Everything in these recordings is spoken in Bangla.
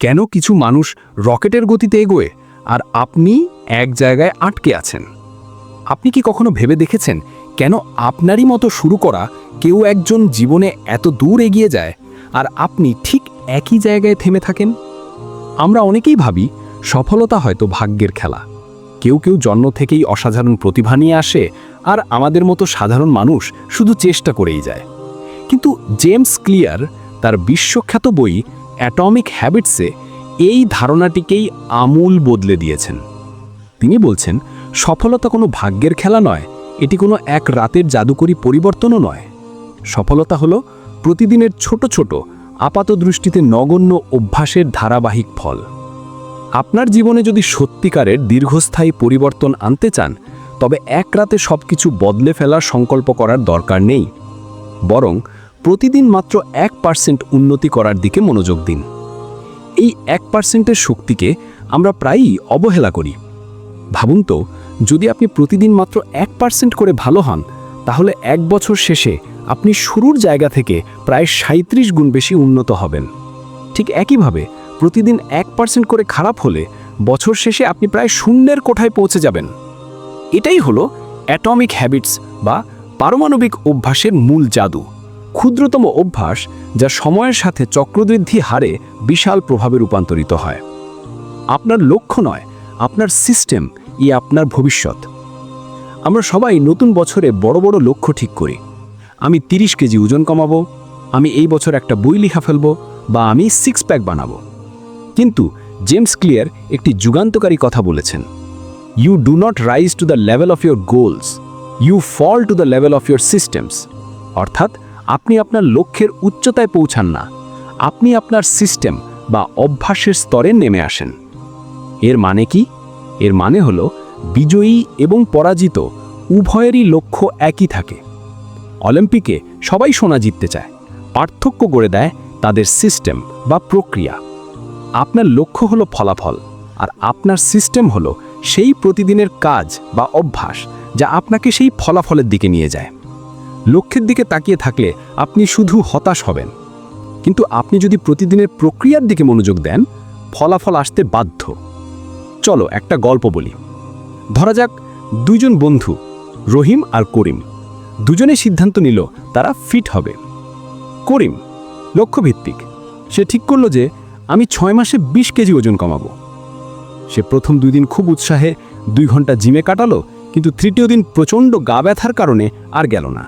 কেন কিছু মানুষ রকেটের গতিতে এগোয় আর আপনি এক জায়গায় আটকে আছেন? আপনি কি কখনো ভেবে দেখেছেন কেন আপনারই মতো শুরু করা কেউ একজন জীবনে এত দূর এগিয়ে যায় আর আপনি ঠিক একই জায়গায় থেমে থাকেন? আমরা অনেকেই ভাবি সফলতা হয়তো ভাগ্যের খেলা। কেউ কেউ জন্ম থেকেই অসাধারণ প্রতিভা নিয়ে আসে আর আমাদের মতো সাধারণ মানুষ শুধু চেষ্টা করেই যায়। কিন্তু জেমস ক্লিয়ার তার বিশ্বখ্যাত বই অ্যাটমিক হ্যাবিটসে এই ধারণাটিকেই আমূল বদলে দিয়েছেন। তিনি বলছেন, সফলতা কোনো ভাগ্যের খেলা নয়, এটি কোনো এক রাতের জাদুকরী পরিবর্তনও নয়। সফলতা হলো প্রতিদিনের ছোট ছোট আপাতদৃষ্টিতে নগণ্য অভ্যাসের ধারাবাহিক ফল। আপনার জীবনে যদি সত্যিকারের দীর্ঘস্থায়ী পরিবর্তন আনতে চান, তবে এক রাতে সবকিছু বদলে ফেলার সংকল্প করার দরকার নেই। বরং প্রতিদিন মাত্র 1% উন্নতি করার দিকে মনোযোগ দিন। এই 1%-এর শক্তিকে আমরা প্রায়ই অবহেলা করি। ভাবুন তো, যদি আপনি প্রতিদিন মাত্র 1% করে ভালো হন, তাহলে 1 বছর শেষে আপনি শুরুর জায়গা থেকে প্রায় 37 গুণ বেশি উন্নত হবেন। ঠিক একইভাবে প্রতিদিন 1% করে খারাপ হলে বছর শেষে আপনি প্রায় শূন্যের কোঠায় পৌঁছে যাবেন। এটাই হলো অ্যাটমিক হ্যাবিটস বা পারমাণবিক অভ্যাসের মূল জাদু। ক্ষুদ্রতম অভ্যাস যা সময়ের সাথে চক্রবৃদ্ধি হারে বিশাল প্রভাবে রূপান্তরিত হয়। আপনার লক্ষ্য নয়, আপনার সিস্টেম আপনার ভবিষ্যৎ। আমরা সবাই নতুন বছরে বড় বড় লক্ষ্য ঠিক করি। আমি 30 কেজি ওজন কমাবো, আমি এই বছর একটা বই লেখা ফেলবো, বা আমি 6 প্যাক বানাবো। কিন্তু জেমস ক্লিয়ার একটি যুগান্তকারী কথা বলেছেন, you do not rise to the level of your goals, you fall to the level of your systems. অর্থাৎ আপনি আপনার লক্ষ্যের উচ্চতায় পৌঁছান না, আপনি আপনার সিস্টেম বা অভ্যাসের স্তরে নেমে আসেন। এর মানে কি? এর মানে হলো বিজয়ী এবং পরাজিত উভয়েরই লক্ষ্য একই থাকে। অলিম্পিকে সবাই সোনা জিততে চায়, পার্থক্য গড়ে দেয় তাদের সিস্টেম বা প্রক্রিয়া। আপনার লক্ষ্য হলো ফলাফল, আর আপনার সিস্টেম হলো সেই প্রতিদিনের কাজ বা অভ্যাস যা আপনাকে সেই ফলাফলের দিকে নিয়ে যায়। লক্ষ্যের দিকে তাকিয়ে থাকলে আপনি শুধু হতাশ হবেন, কিন্তু আপনি যদি প্রতিদিনের প্রক্রিয়ার দিকে মনোযোগ দেন, ফলাফল আসতে বাধ্য। চলো একটা গল্প বলি। ধরা যাক দুইজন বন্ধু, রহিম আর করিম, দুজনে সিদ্ধান্ত নিল তারা ফিট হবে। করিম লক্ষ্যভিত্তিক, সে ঠিক করল যে আমি 6 মাসে 20 কেজি ওজন কমাবো। সে প্রথম 2 দিন খুব উৎসাহে 2 ঘন্টা জিমে কাটালো, কিন্তু তৃতীয় দিন প্রচণ্ড গা ব্যথার কারণে আর গেল না।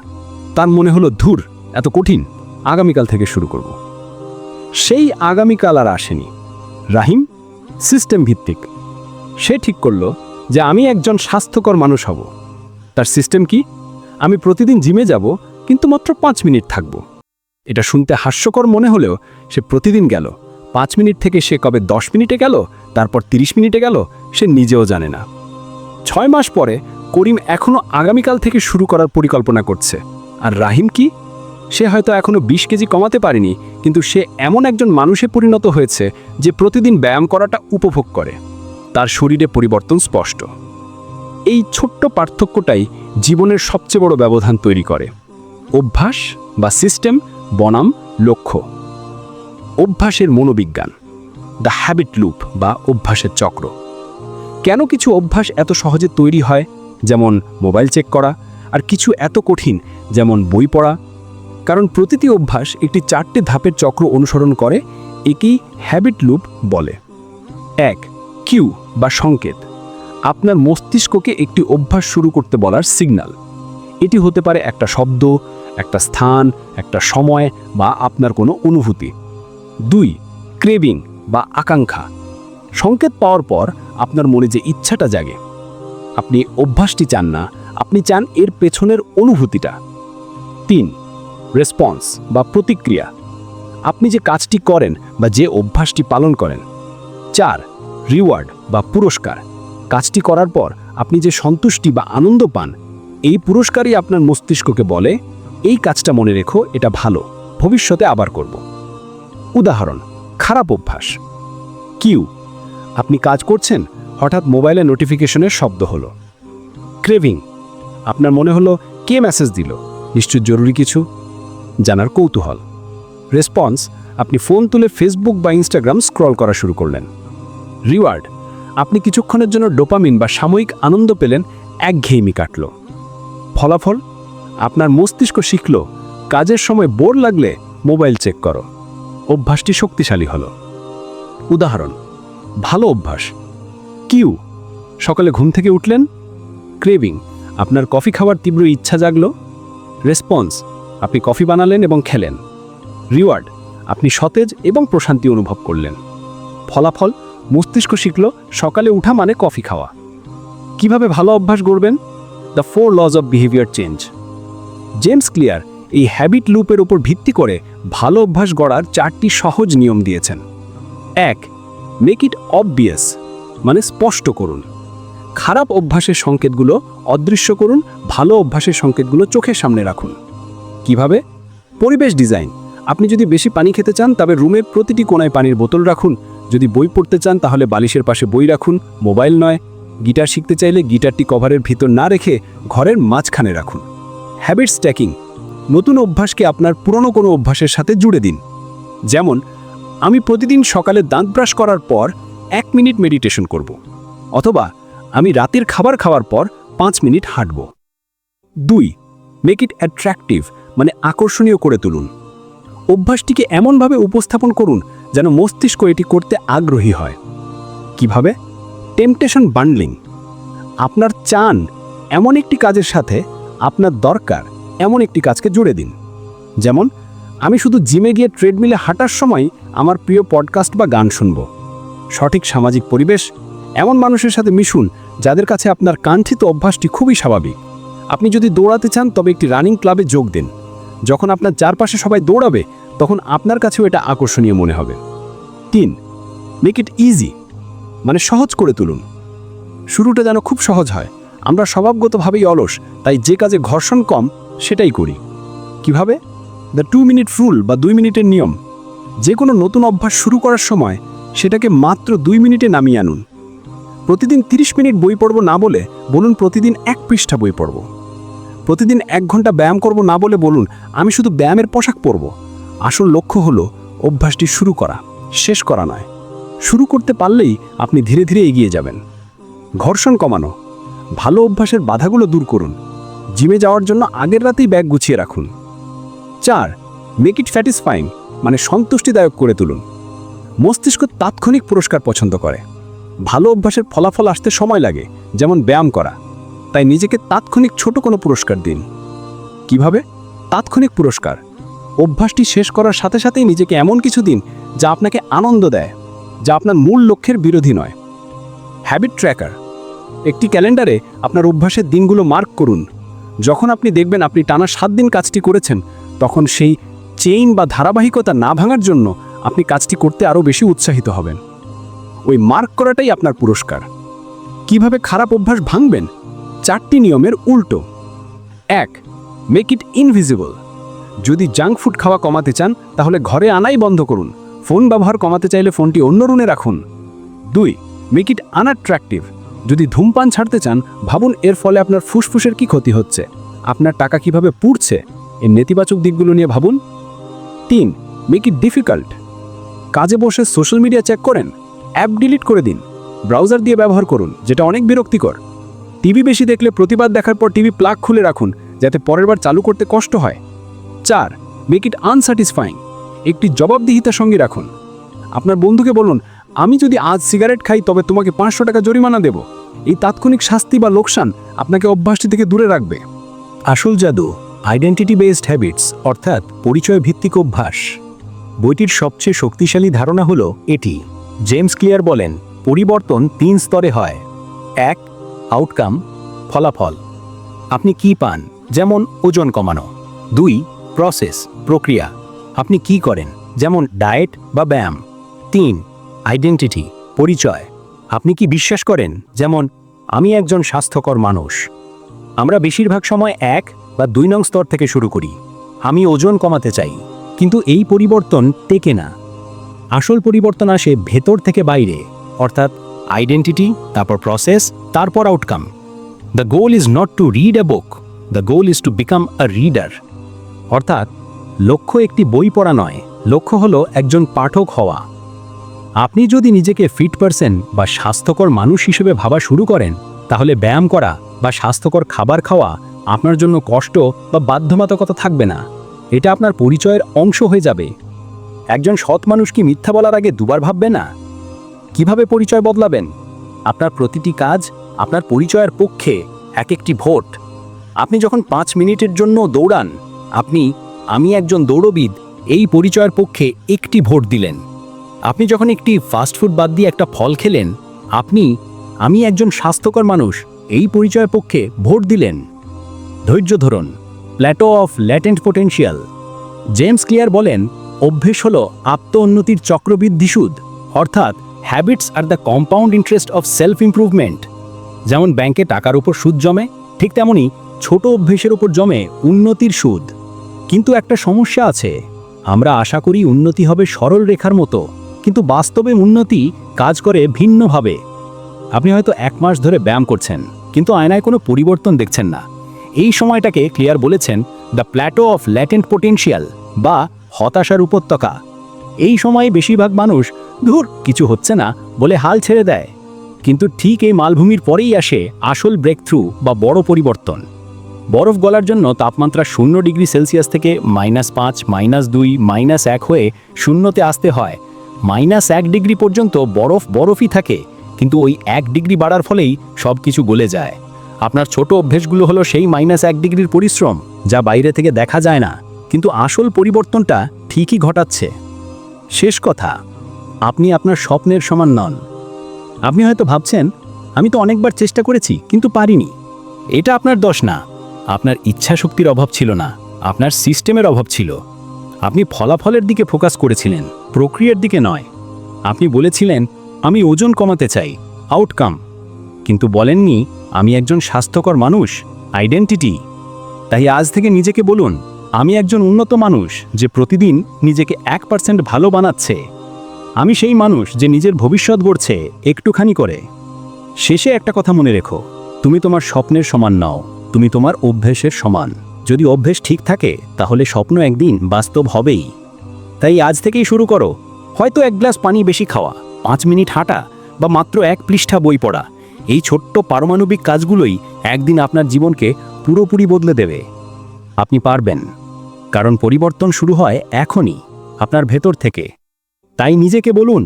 তার মনে হলো, ধুর, এত কঠিন, আগামীকাল থেকে শুরু করব। সেই আগামীকাল আর আসেনি। রাহিম সিস্টেম ভিত্তিক, সে ঠিক করল যে আমি একজন স্বাস্থ্যকর মানুষ হব। তার সিস্টেম কি? আমি প্রতিদিন জিমে যাব, কিন্তু মাত্র 5 মিনিট থাকব। এটা শুনতে হাস্যকর মনে হলেও সে প্রতিদিন গেল। 5 মিনিট থেকে সে কবে 10 মিনিটে গেল, তারপর 30 মিনিটে গেল, সে নিজেও জানে না। 6 মাস পরে করিম এখনও আগামীকাল থেকে শুরু করার পরিকল্পনা করছে। আর রাহিম কি? সে হয়তো এখনও 20 কেজি কমাতে পারেনি, কিন্তু সে এমন একজন মানুষে পরিণত হয়েছে যে প্রতিদিন ব্যায়াম করাটা উপভোগ করে। তার শরীরে পরিবর্তন স্পষ্ট। এই ছোট্ট পার্থক্যটাই জীবনের সবচেয়ে বড় ব্যবধান তৈরি করে। অভ্যাস বা সিস্টেম বনাম লক্ষ্য। অভ্যাসের মনোবিজ্ঞান, দ্য হ্যাবিট লুপ বা অভ্যাসের চক্র। কেন কিছু অভ্যাস এত সহজে তৈরি হয়, যেমন মোবাইল চেক করা, আর কিছু এত কঠিন, যেমন বই পড়া? কারণ প্রতিটি অভ্যাস একটি 4টে ধাপের চক্র অনুসরণ করে। একেই হ্যাবিট লুপ বলে। 1. কিউ বা সংকেত, আপনার মস্তিষ্ককে একটি অভ্যাস শুরু করতে বলার সিগন্যাল। এটি হতে পারে একটা শব্দ, একটা স্থান, একটা সময়, বা আপনার কোনো অনুভূতি। 2. ক্রেভিং বা আকাঙ্ক্ষা, সংকেত পাওয়ার পর আপনার মনে যে ইচ্ছাটা জাগে। আপনি অভ্যাসটি চান না, আপনি চান এর পেছনের অনুভূতিটা। 3. রেসপন্স বা প্রতিক্রিয়া, আপনি যে কাজটি করেন বা যে অভ্যাসটি পালন করেন। 4. রিওয়ার্ড বা পুরস্কার, কাজটি করার পর আপনি যে সন্তুষ্টি বা আনন্দ পান, এই পুরস্কারই আপনার মস্তিষ্ককে বলে, এই কাজটা মনে রেখো, এটা ভালো, ভবিষ্যতে আবার করব। উদাহরণ, খারাপ অভ্যাস। কিউ, আপনি কাজ করছেন, হঠাৎ মোবাইলে নোটিফিকেশনের শব্দ হলো। ক্রেভিং, আপনার মনে হলো কে মেসেজ দিল, নিশ্চয় জরুরি কিছু, জানার কৌতূহল। রেসপন্স, আপনি ফোন তুলে ফেসবুক বা ইনস্টাগ্রাম স্ক্রল করা শুরু করলেন। রিওয়ার্ড, আপনি কিছুক্ষণের জন্য ডোপামিন বা সাময়িক আনন্দ পেলেন, একঘেয়েমি কাটল। ফলাফল, আপনার মস্তিষ্ক শিখল কাজের সময় বোর লাগলে মোবাইল চেক করো। অভ্যাসটি শক্তিশালী হলো। উদাহরণ, ভালো অভ্যাস কিউ, সকালে ঘুম থেকে উঠলেন। ক্রেভিং, আপনার কফি খাওয়ার তীব্র ইচ্ছা জাগল। রেসপন্স, আপনি কফি বানালেন এবং খেলেন। রিওয়ার্ড, আপনি সতেজ এবং প্রশান্তি অনুভব করলেন। ফলাফল, মস্তিষ্ক শিখল সকালে উঠা মানে কফি খাওয়া। কিভাবে ভালো অভ্যাস গড়বেন? The 4 laws of behaviour change. James Clear এই হ্যাবিট লুপের উপর ভিত্তি করে ভালো অভ্যাস গড়ার 4টি সহজ নিয়ম দিয়েছেন। 1. মেক ইট অবভিয়াস, মানে স্পষ্ট করুন। খারাপ অভ্যাসের সংকেতগুলো অদৃশ্য করুন, ভালো অভ্যাসের সংকেতগুলো চোখের সামনে রাখুন। কিভাবে? পরিবেশ ডিজাইন। আপনি যদি বেশি পানি খেতে চান তবে রুমের প্রতিটি কোণায় পানির বোতল রাখুন। যদি বই পড়তে চান তাহলে বালিশের পাশে বই রাখুন, মোবাইল নয়। গিটার শিখতে চাইলে গিটারটি কভারের ভিতর না রেখে ঘরের মাঝখানে রাখুন। হ্যাবিট স্ট্যাকিং, নতুন অভ্যাসকে আপনার পুরনো কোনো অভ্যাসের সাথে জুড়ে দিন। যেমন, আমি প্রতিদিন সকালে দাঁত ব্রাশ করার পর 1 মিনিট মেডিটেশন করব, অথবা আমি রাতের খাবার খাওয়ার পর 5 মিনিট হাঁটব। 2. মেক ইট অ্যাট্রাকটিভ, মানে আকর্ষণীয় করে তুলুন। অভ্যাসটিকে এমনভাবে উপস্থাপন করুন যেন মস্তিষ্ক এটি করতে আগ্রহী হয়। কিভাবে? Temptation bundling. আপনার চান এমন একটি কাজের সাথে আপনার দরকার এমন একটি কাজকে জুড়ে দিন। যেমন, আমি শুধু জিমে গিয়ে ট্রেডমিলে হাঁটার সময় আমার প্রিয় পডকাস্ট বা গান শুনব। সঠিক সামাজিক পরিবেশ, এমন মানুষের সাথে মিশুন যাদের কাছে আপনার কাঙ্ক্ষিত অভ্যাসটি খুবই স্বাভাবিক। আপনি যদি দৌড়াতে চান তবে একটি রানিং ক্লাবে যোগ দিন। যখন আপনার চারপাশে সবাই দৌড়াবে তখন আপনার কাছেও এটা আকর্ষণীয় মনে হবে। 3. মেক ইট ইজি, মানে সহজ করে তুলুন। শুরুটা যেন খুব সহজ হয়। আমরা স্বভাবগতভাবেই অলস, তাই যে কাজে ঘর্ষণ কম সেটাই করি। কিভাবে? দ্য 2 মিনিট রুল বা 2 মিনিটের নিয়ম। যে কোনো নতুন অভ্যাস শুরু করার সময় সেটাকে মাত্র 2 মিনিটে নামিয়ে আনুন। প্রতিদিন 30 মিনিট বই পড়ব না বলে বলুন প্রতিদিন 1 পৃষ্ঠা বই পড়ব। প্রতিদিন 1 ঘন্টা ব্যায়াম করব না বলে বলুন আমি শুধু ব্যায়ামের পোশাক পরব। আসল লক্ষ্য হলো অভ্যাসটি শুরু করা, শেষ করা নয়। শুরু করতে পারলেই আপনি ধীরে ধীরে এগিয়ে যাবেন। ঘর্ষণ কমানো, ভালো অভ্যাসের বাধাগুলো দূর করুন। জিমে যাওয়ার জন্য আগের রাতেই ব্যাগ গুছিয়ে রাখুন। 4. মেক ইট স্যাটিসফাইং, মানে সন্তুষ্টিদায়ক করে তুলুন। মস্তিষ্ক তাৎক্ষণিক পুরস্কার পছন্দ করে। ভালো অভ্যাসের ফলাফল আসতে সময় লাগে, যেমন ব্যায়াম করা। তাই নিজেকে তাৎক্ষণিক ছোট কোনো পুরস্কার দিন। কিভাবে? তাৎক্ষণিক পুরস্কার। অভ্যাসটি শেষ করার সাথে সাথেই নিজেকে এমন কিছু দিন যা আপনাকে আনন্দ দেয়, যা আপনার মূল লক্ষ্যের বিরোধী নয়। হ্যাবিট ট্র্যাকার, একটি ক্যালেন্ডারে আপনার অভ্যাসের দিনগুলো মার্ক করুন। যখন আপনি দেখবেন আপনি টানা 7 দিন কাজটি করেছেন, তখন সেই চেইন বা ধারাবাহিকতা না ভাঙার জন্য আপনি কাজটি করতে আরও বেশি উৎসাহিত হবেন। ওই মার্ক করাটাই আপনার পুরস্কার। কিভাবে খারাপ অভ্যাস ভাঙবেন? 4টি নিয়মের উল্টো। 1. Make it invisible. যদি জাঙ্ক ফুড খাওয়া কমাতে চান তাহলে ঘরে আনাই বন্ধ করুন। ফোন ব্যবহার কমাতে চাইলে ফোনটি অন্য রুমে রাখুন। 2. Make it unattractive. যদি ধূমপান ছাড়তে চান ভাবুন এর ফলে আপনার ফুসফুসের কি ক্ষতি হচ্ছে, আপনার টাকা কিভাবে পুড়ছে, এর নেতিবাচক দিকগুলো নিয়ে ভাবুন। 3. Make it difficult. কাজে বসে সোশ্যাল মিডিয়া চেক করেন, অ্যাপ ডিলিট করে দিন। ব্রাউজার দিয়ে ব্যবহার করুন, যেটা অনেক বিরক্তিকর। টিভি বেশি দেখলে প্রতিবাদ দেখার পর টিভি প্লাগ খুলে রাখুন, যাতে পরের বার চালু করতে কষ্ট হয়। 4. Make it unsatisfying. একটি জবাবদিহিতার সঙ্গে রাখুন। আপনার বন্ধুকে বলুন আমি যদি আজ সিগারেট খাই তবে তোমাকে 500 টাকা জরিমানা দেব। এই তাৎক্ষণিক শাস্তি বা লোকসান আপনাকে অভ্যাসটি থেকে দূরে রাখবে। আসল জাদু আইডেন্টিটি বেসড হ্যাবিটস, অর্থাৎ পরিচয় ভিত্তিক অভ্যাস। বইটির সবচেয়ে শক্তিশালী ধারণা হলো এটি। জেমস ক্লিয়ার বলেন পরিবর্তন 3 স্তরে হয়। 1. আউটকাম, ফলাফল। আপনি কি পান, যেমন ওজন কমানো। 2. প্রসেস, প্রক্রিয়া। আপনি কি করেন, যেমন ডায়েট বা ব্যায়াম। 3. আইডেন্টিটি, পরিচয়। আপনি কি বিশ্বাস করেন, যেমন আমি একজন স্বাস্থ্যকর মানুষ। আমরা বেশিরভাগ সময় 1 বা 2 নং স্তর থেকে শুরু করি। আমি ওজন কমাতে চাই, কিন্তু এই পরিবর্তন টেকে না। আসল পরিবর্তন আসে ভেতর থেকে বাইরে, অর্থাৎ আইডেন্টিটি, তারপর প্রসেস, তারপর outcome. The goal is not to read a book, the goal is to become a reader. অর্থাৎ লক্ষ্য একটি বই পড়া নয়, লক্ষ্য হলো একজন পাঠক হওয়া। আপনি যদি নিজেকে ফিট পারসন বা স্বাস্থ্যকর মানুষ হিসেবে ভাবা শুরু করেন, তাহলে ব্যায়াম করা বা স্বাস্থ্যকর খাবার খাওয়া আপনার জন্য কষ্ট বা বাধ্যবাধকতা থাকবে না। এটা আপনার পরিচয়ের অংশ হয়ে যাবে। একজন সৎ মানুষ কি মিথ্যা বলার আগে দুবার ভাববে না? কিভাবে পরিচয় বদলাবেন? আপনার প্রতিটি কাজ আপনার পরিচয়ের পক্ষে এক একটি ভোট। আপনি যখন 5 মিনিটের জন্য দৌড়ান, আমি একজন দৌড়বিদ এই পরিচয়ের পক্ষে একটি ভোট দিলেন। আপনি যখন একটি ফাস্টফুড বাদ দিয়ে একটা ফল খেলেন, আমি একজন স্বাস্থ্যকর মানুষ এই পরিচয়ের পক্ষে ভোট দিলেন। ধৈর্য ধরুন। Plato of latent potential. James clear বলেন, অভ্যেস হল আত্ম-উন্নতির চক্রবৃদ্ধি সুদ, অর্থাৎ habits are the compound interest of self improvement. যেমন ব্যাংকে টাকার উপর সুদ জমে, ঠিক তেমনি ছোট অভ্যেসের উপর জমে উন্নতির সুদ। কিন্তু একটা সমস্যা আছে, আমরা আশা করি উন্নতি হবে সরল রেখার মতো, কিন্তু বাস্তবে উন্নতি কাজ করে ভিন্নভাবে। আপনি হয়তো 1 মাস ধরে ব্যায়াম করছেন, কিন্তু আয়নায় কোনো পরিবর্তন দেখছেন না। এই সময়টাকে ক্লিয়ার বলেছেন the Plato of latent potential বা হতাশার উপত্যকা। এই সময়ে বেশিরভাগ মানুষ ধুর কিছু হচ্ছে না বলে হাল ছেড়ে দেয়। কিন্তু ঠিক এই মালভূমির পরেই আসে আসল ব্রেকথ্রু বা বড় পরিবর্তন। বরফ গলার জন্য তাপমাত্রা 0 ডিগ্রি সেলসিয়াস থেকে -5, -2, -1 হয়ে শূন্যতে আসতে হয়। -1 ডিগ্রি পর্যন্ত বরফই থাকে, কিন্তু ওই 1 ডিগ্রি বাড়ার ফলেই সব কিছু গলে যায়। আপনার ছোট অভ্যেসগুলো হলো সেই -1 ডিগ্রির পরিশ্রম, যা বাইরে থেকে দেখা যায় না, কিন্তু আসল পরিবর্তনটা ঠিকই ঘটাচ্ছে। শেষ কথা, আপনি আপনার স্বপ্নের সমান নন। আপনি হয়তো ভাবছেন, আমি তো অনেকবার চেষ্টা করেছি কিন্তু পারিনি। এটা আপনার দোষ না। আপনার ইচ্ছা শক্তির অভাব ছিল না, আপনার সিস্টেমের অভাব ছিল। আপনি ফলাফলের দিকে ফোকাস করেছিলেন, প্রক্রিয়ার দিকে নয়। আপনি বলেছিলেন, আমি ওজন কমাতে চাই, আউটকাম, কিন্তু বলেননি আমি একজন স্বাস্থ্যকর মানুষ, আইডেন্টিটি। তাই আজ থেকে নিজেকে বলুন, আমি একজন উন্নত মানুষ যে প্রতিদিন নিজেকে 1% ভালো বানাচ্ছে। আমি সেই মানুষ যে নিজের ভবিষ্যৎ গড়ছে একটুখানি করে। শেষে একটা কথা মনে রেখো, তুমি তোমার স্বপ্নের সমান নও, তুমি তোমার অভ্যেসের সমান। যদি অভ্যেস ঠিক থাকে, তাহলে স্বপ্ন একদিন বাস্তব হবেই। তাই আজ থেকেই শুরু করো। হয়তো 1 গ্লাস পানি বেশি খাওয়া, 5 মিনিট হাঁটা, বা মাত্র 1 পৃষ্ঠা বই পড়া। এই ছোট্ট পারমাণবিক কাজগুলোই একদিন আপনার জীবনকে পুরোপুরি বদলে দেবে। আপনি পারবেন, কারণ পরিবর্তন শুরু হয় এখনই, আপনার ভেতর থেকে। তাই নিজেকে বলুন,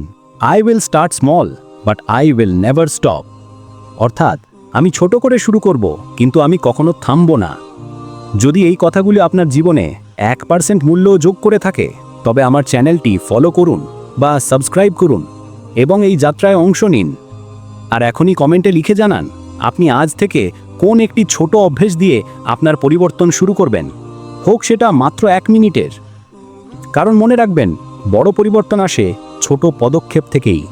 I will start small but I will never stop. অর্থাৎ আমি ছোট করে শুরু করব, কিন্তু আমি কখনো থামব না। যদি এই কথাগুলি আপনার জীবনে 1% মূল্য যোগ করে থাকে, তবে আমার চ্যানেলটি ফলো করুন বা সাবস্ক্রাইব করুন এবং এই যাত্রায় অংশ নিন। আর এখনই কমেন্টে লিখে জানান, আপনি আজ থেকে কোন একটি ছোট অভ্যেস দিয়ে আপনার পরিবর্তন শুরু করবেন, হোক সেটা মাত্র 1 মিনিটের। কারণ মনে রাখবেন, বড় পরিবর্তন আসে ছোট পদক্ষেপ থেকেই।